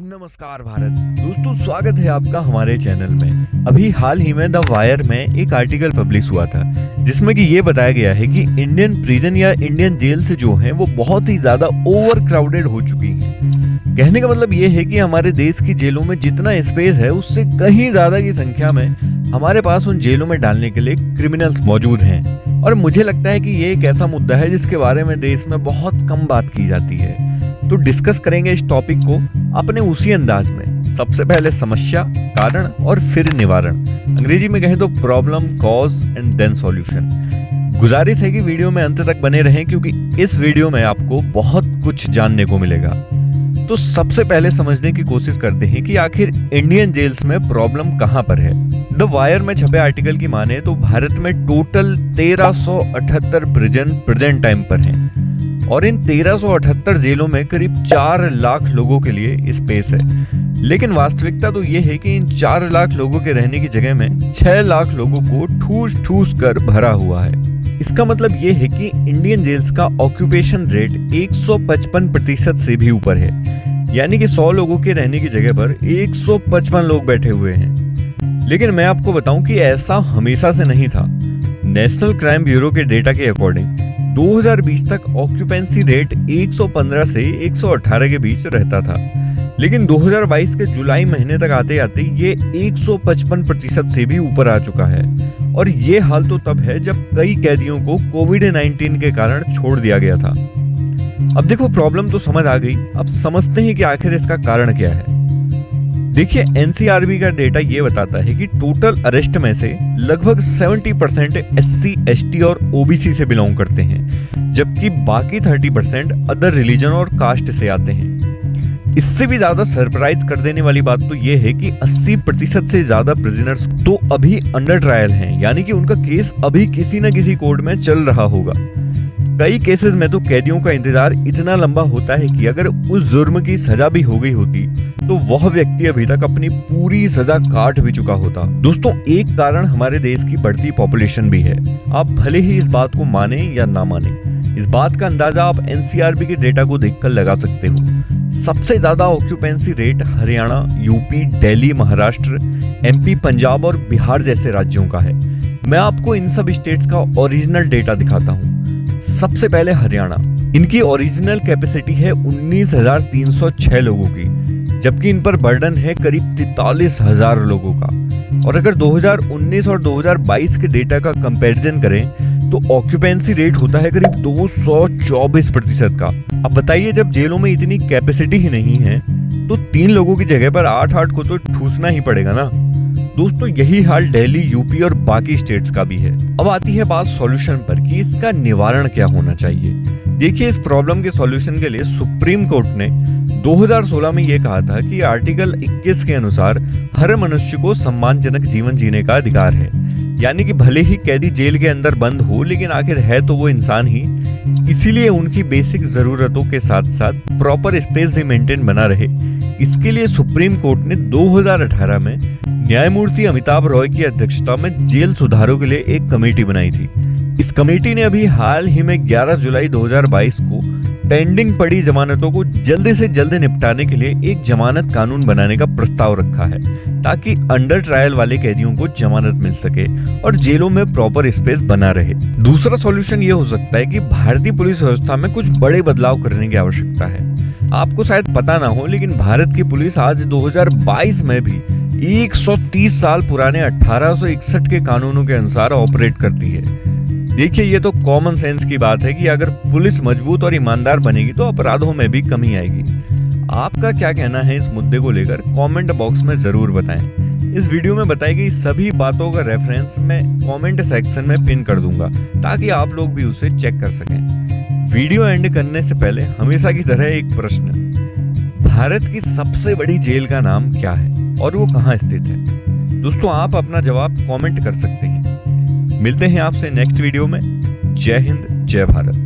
नमस्कार भारत दोस्तों, स्वागत है आपका हमारे चैनल में। अभी हाल ही में द वायर में एक आर्टिकल पब्लिश हुआ था जिसमें कि ये बताया गया है कि इंडियन प्रिजन या इंडियन जेल से जो हैं वो बहुत ही ज्यादा ओवर क्राउडेड हो चुकी हैं। कहने का मतलब ये है कि हमारे देश की जेलों में जितना स्पेस है उससे कहीं ज्यादा की संख्या में हमारे पास उन जेलों में डालने के लिए क्रिमिनल्स मौजूद हैं। और मुझे लगता है कि ये एक ऐसा मुद्दा है जिसके बारे में देश में बहुत कम बात की जाती है। तो डिस्कस करेंगे इस टॉपिक को अपने उसी अंदाज में। सबसे पहले समस्या, कारण और फिर निवारण। अंग्रेजी में कहें तो problem, cause and then solution. गुजारिश है कि वीडियो में अंत तक बने रहें क्योंकि इस वीडियो में आपको बहुत कुछ जानने को मिलेगा। तो सबसे पहले समझने की कोशिश करते हैं कि आखिर इंडियन जेल्स में प्रॉब्लम कहां पर है। द वायर में छपे आर्टिकल की माने तो भारत में टोटल 1378 प्रिजन प्रेजेंट टाइम पर हैं और इन 1378 जेलों में करीब 4 लाख लोगों के लिए स्पेस है। लेकिन वास्तविकता तो ये है कि इन 4 लाख लोगों के रहने की जगह में 6 लाख लोगों को ठूस ठूस कर भरा हुआ है। इसका मतलब ये है कि इंडियन जेल्स का ऑक्यूपेशन रेट 155% से भी ऊपर है, यानी कि 100 लोगों के रहने की जगह पर 155 लोग बैठे हुए हैं। लेकिन मैं आपको बताऊं कि ऐसा हमेशा से नहीं था। नेशनल क्राइम ब्यूरो के डेटा के अकॉर्डिंग 2020 तक ऑक्यूपेंसी रेट 115 से 118 के बीच रहता था, लेकिन 2022 के जुलाई महीने तक आते आते ये 155% से भी ऊपर आ चुका है। और ये हाल तो तब है जब कई कैदियों को कोविड-19 के कारण छोड़ दिया गया था। अब देखो, प्रॉब्लम तो समझ आ गई, अब समझते हैं कि आखिर इसका कारण क्या है। देखिए, एनसीआरबी का डेटा ये बताता है कि टोटल अरेस्ट में से लगभग 70% एससी, एसटी और ओबीसी से बिलोंग करते हैं, जबकि बाकी 30% अदर रिलीजन और कास्ट से आते हैं। इससे भी ज्यादा सरप्राइज कर देने वाली बात तो ये है कि 80% से ज्यादा प्रिजनर्स तो अभी अंडर ट्रायल हैं, यानी कि उनका केस अभी किसी न किसी कोर्ट में चल रहा होगा। कई केसेस में तो कैदियों का इंतजार इतना लंबा होता है कि अगर उस जुर्म की सजा भी हो गई होती तो वह व्यक्ति अभी तक अपनी पूरी सजा काट भी चुका होता। दोस्तों, एक कारण हमारे देश की बढ़ती पॉपुलेशन भी है। आप भले ही इस बात को माने या ना माने, इस बात का अंदाजा आप एनसीआरबी के डेटा को देखकर लगा सकते हो। सबसे ज्यादा occupancy rate Haryana, UP, Delhi, Maharashtra, MP, Punjab और बिहार जैसे राज्यों का है। मैं आपको इन सब स्टेट्स का ओरिजिनल डेटा दिखाता हूँ। सबसे पहले हरियाणा, इनकी ओरिजिनल कैपेसिटी है 19,306 लोगों की, जबकि इन पर बर्डन है करीब 43,000 लोगों का। और अगर 2019 और 2022 के डेटा का कंपैरिजन करें तो ऑक्यूपेंसी रेट होता है करीब 224% का। अब बताइए, जब जेलों में इतनी कैपेसिटी ही नहीं है तो 3 लोगों की जगह पर 8-8 को तो ठूसना ही पड़ेगा ना। दोस्तों, यही हाल दिल्ली, यूपी और बाकी स्टेट्स का भी है। अब आती है बात सॉल्यूशन पर कि इसका निवारण क्या होना चाहिए। देखिए, इस प्रॉब्लम के सॉल्यूशन के लिए सुप्रीम कोर्ट ने 2016 में यह कहा था कि आर्टिकल 21 के अनुसार हर मनुष्य को सम्मानजनक जीवन जीने का अधिकार है, यानी कि भले ही कैदी जेल के अंदर बंद हो लेकिन आखिर है तो वो इंसान ही, इसीलिए उनकी बेसिक जरूरतों के साथ साथ प्रॉपर स्पेस भी मेंटेन बना रहे। इसके लिए सुप्रीम कोर्ट ने 2018 में न्यायमूर्ति अमिताभ रॉय की अध्यक्षता में जेल सुधारों के लिए एक कमेटी बनाई थी। इस कमेटी ने अभी हाल ही में 11 जुलाई 2022 को पेंडिंग पड़ी जमानतों को जल्दी से जल्दी निपटाने के लिए एक जमानत कानून बनाने का प्रस्ताव रखा है, ताकि अंडर ट्रायल वाले कैदियों को जमानत मिल सके और जेलों में प्रॉपर स्पेस बना रहे। दूसरा सॉल्यूशन ये हो सकता है कि भारतीय पुलिस व्यवस्था में कुछ बड़े बदलाव करने की आवश्यकता है। आपको शायद पता ना हो, लेकिन भारत की पुलिस आज 2022 में भी 130 साल पुराने 1861 के कानूनों के अनुसार ऑपरेट करती है। देखिए, ये तो कॉमन सेंस की बात है कि अगर पुलिस मजबूत और ईमानदार बनेगी तो अपराधों में भी कमी आएगी। आपका क्या कहना है इस मुद्दे को लेकर, कमेंट बॉक्स में जरूर बताएं। इस वीडियो में बताई गई सभी बातों का रेफरेंस मैं कमेंट सेक्शन में पिन कर दूंगा ताकि आप लोग भी उसे चेक कर सकें। वीडियो एंड करने से पहले हमेशा की तरह एक प्रश्न, भारत की सबसे बड़ी जेल का नाम क्या है और वो कहाँ स्थित है? दोस्तों, आप अपना जवाब कमेंट कर सकते हैं। मिलते हैं आपसे नेक्स्ट वीडियो में। जय हिंद, जय भारत।